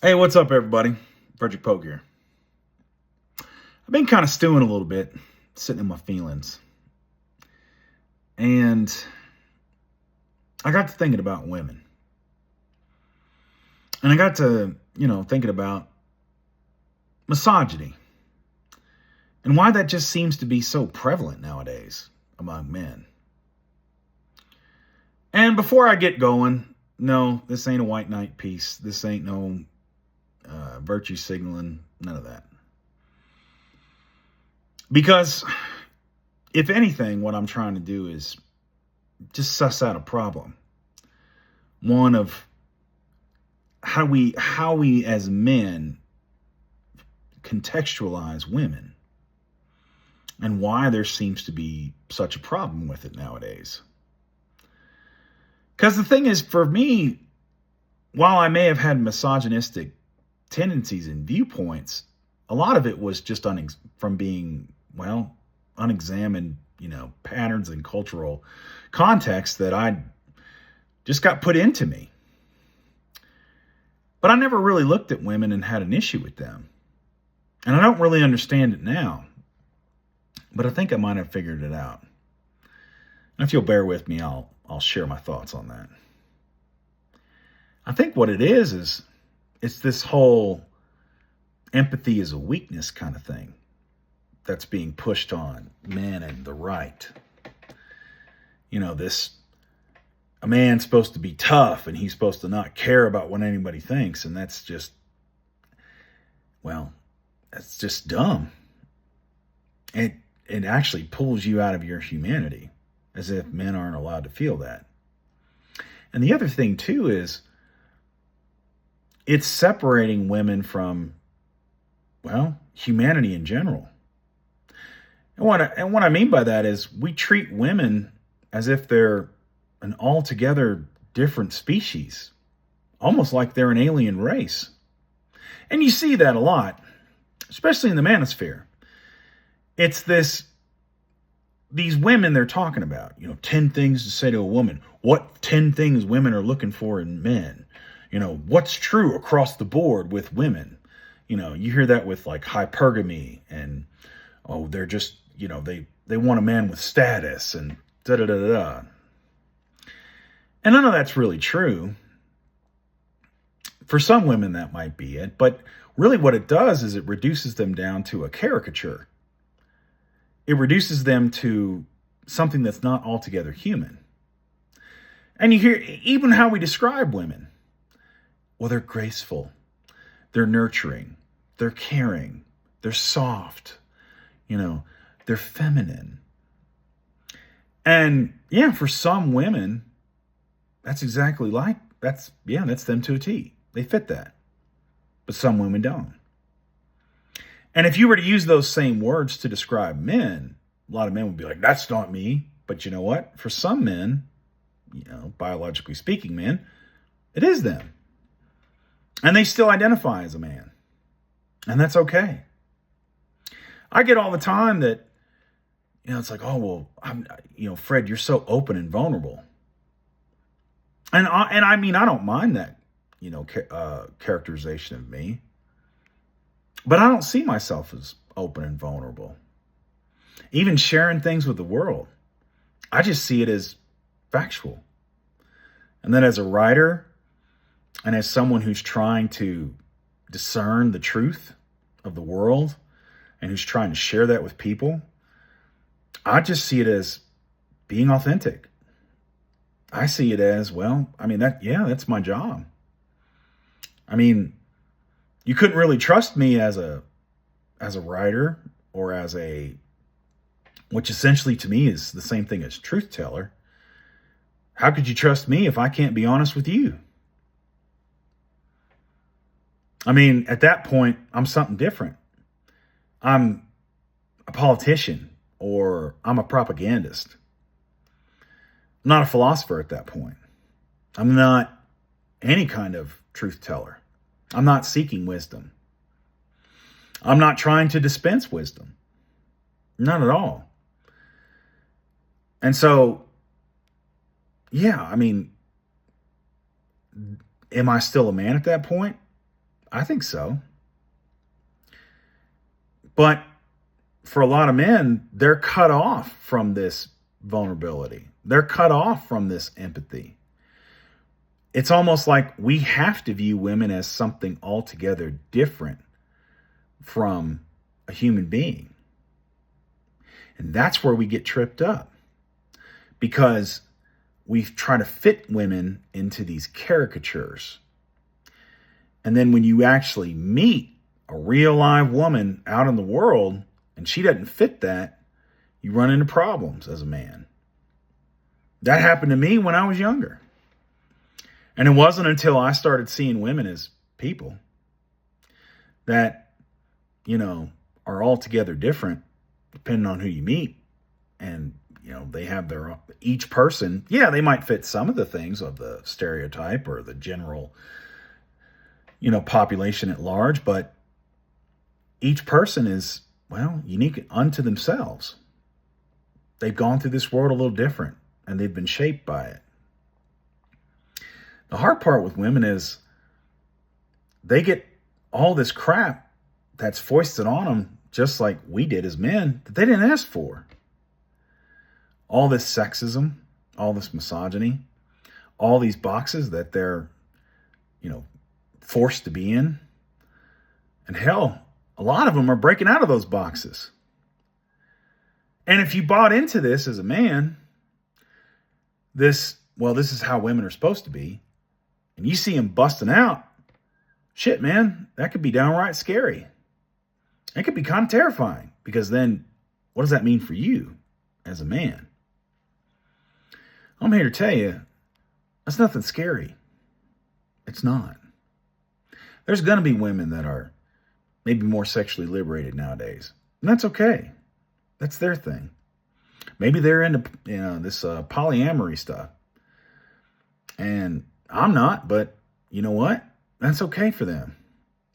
Hey, what's up, everybody? Frederick Pogue here. I've been kind of stewing a little bit, sitting in my feelings. And I got to thinking about women. And I got to, thinking about misogyny and why that just seems to be so prevalent nowadays among men. And before I get going, no, this ain't a white knight piece. This ain't no virtue signaling, none of that. Because if anything, what I'm trying to do is just suss out a problem. One of how we as men contextualize women and why there seems to be such a problem with it nowadays. Because the thing is, for me, while I may have had misogynistic tendencies and viewpoints, a lot of it was just from being, unexamined, patterns and cultural context that I just got put into me. But I never really looked at women and had an issue with them. And I don't really understand it now. But I think I might have figured it out. And if you'll bear with me, I'll share my thoughts on that. I think what it is it's this whole empathy is a weakness kind of thing that's being pushed on men and the right. A man's supposed to be tough and he's supposed to not care about what anybody thinks. And that's just dumb. It actually pulls you out of your humanity, as if men aren't allowed to feel that. And the other thing too is it's separating women from, humanity in general. And what I mean by that is we treat women as if they're an altogether different species, almost like they're an alien race. And you see that a lot, especially in the manosphere. It's these women they're talking about, 10 things to say to a woman. What 10 things women are looking for in men? What's true across the board with women? You hear that with like hypergamy and, they're just, they want a man with status and da-da-da-da-da. And none of that's really true. For some women, that might be it. But really what it does is it reduces them down to a caricature. It reduces them to something that's not altogether human. And you hear even how we describe women. Well, they're graceful. They're nurturing. They're caring. They're soft. They're feminine. And for some women, that's them to a T. They fit that. But some women don't. And if you were to use those same words to describe men, a lot of men would be like, that's not me. But you know what? For some men, biologically speaking men, it is them. And they still identify as a man. And that's okay. I get all the time that, it's like, Fred, you're so open and vulnerable. And I don't mind that, characterization of me. But I don't see myself as open and vulnerable. Even sharing things with the world, I just see it as factual. And then as a writer and as someone who's trying to discern the truth of the world and who's trying to share that with people, I just see it as being authentic. I see it as, that's my job. You couldn't really trust me as a writer or which essentially to me is the same thing as truth teller. How could you trust me if I can't be honest with you? At that point, I'm something different. I'm a politician or I'm a propagandist. I'm not a philosopher at that point. I'm not any kind of truth teller. I'm not seeking wisdom. I'm not trying to dispense wisdom. Not at all. And so, am I still a man at that point? I think so. But for a lot of men, they're cut off from this vulnerability. They're cut off from this empathy. It's almost like we have to view women as something altogether different from a human being. And that's where we get tripped up, because we try to fit women into these caricatures. And then when you actually meet a real live woman out in the world and she doesn't fit that, you run into problems as a man. That happened to me when I was younger. And it wasn't until I started seeing women as people that, are altogether different depending on who you meet. And, they have each person, they might fit some of the things of the stereotype or the general, population at large, but each person is, unique unto themselves. They've gone through this world a little different and they've been shaped by it. The hard part with women is they get all this crap that's foisted on them, just like we did as men, that they didn't ask for. All this sexism, all this misogyny, all these boxes that they're, forced to be in. And hell, a lot of them are breaking out of those boxes. And if you bought into this as a man, this is how women are supposed to be, and you see them busting out, shit, man, that could be downright scary. It could be kind of terrifying, because then what does that mean for you as a man? I'm here to tell you, that's nothing scary. It's not. There's going to be women that are maybe more sexually liberated nowadays, and that's okay. That's their thing. Maybe they're into this polyamory stuff, and I'm not. But you know what? That's okay for them.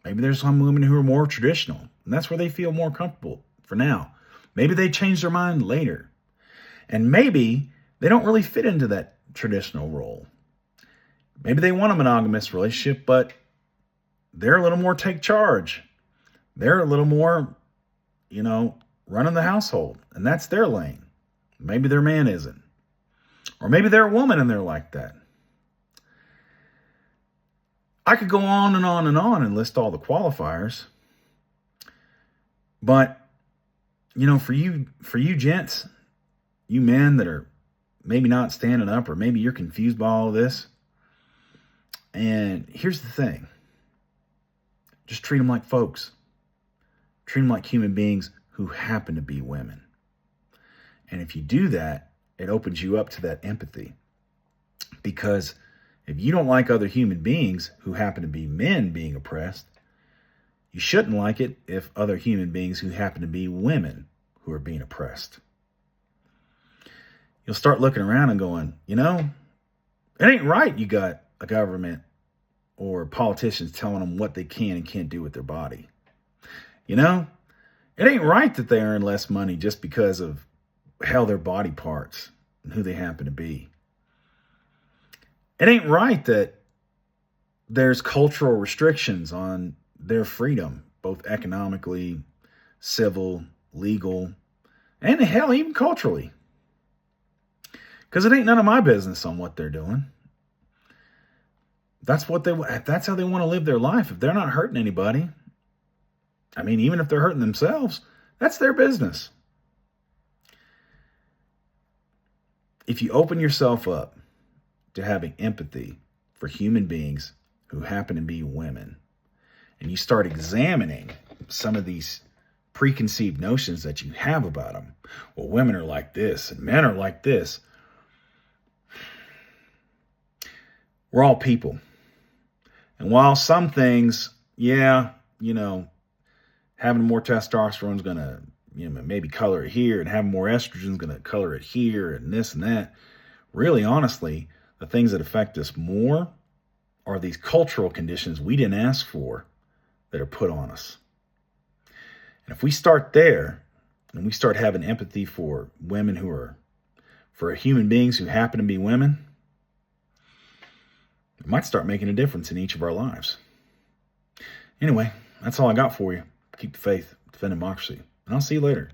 Maybe there's some women who are more traditional, and that's where they feel more comfortable for now. Maybe they change their mind later, and maybe they don't really fit into that traditional role. Maybe they want a monogamous relationship, but they're a little more take charge. They're a little more, running the household, and that's their lane. Maybe their man isn't. Or maybe they're a woman and they're like that. I could go on and on and on and list all the qualifiers. But, for you gents, you men that are maybe not standing up, or maybe you're confused by all of this. And here's the thing. Just treat them like folks. Treat them like human beings who happen to be women. And if you do that, it opens you up to that empathy. Because if you don't like other human beings who happen to be men being oppressed, you shouldn't like it if other human beings who happen to be women who are being oppressed. You'll start looking around and going, it ain't right you got a government or politicians telling them what they can and can't do with their body. It ain't right that they earn less money just because of their body parts and who they happen to be. It ain't right that there's cultural restrictions on their freedom, both economically, civil, legal, and hell, even culturally. Because it ain't none of my business on what they're doing. That's how they want to live their life. If they're not hurting anybody, even if they're hurting themselves, that's their business. If you open yourself up to having empathy for human beings who happen to be women, and you start examining some of these preconceived notions that you have about them, well, women are like this and men are like this. We're all people. And while some things, having more testosterone is going to, maybe color it here, and having more estrogen is going to color it here, and this and that. Really, honestly, the things that affect us more are these cultural conditions we didn't ask for that are put on us. And if we start there, and we start having empathy for for human beings who happen to be women, it might start making a difference in each of our lives. Anyway, that's all I got for you. Keep the faith, defend democracy, and I'll see you later.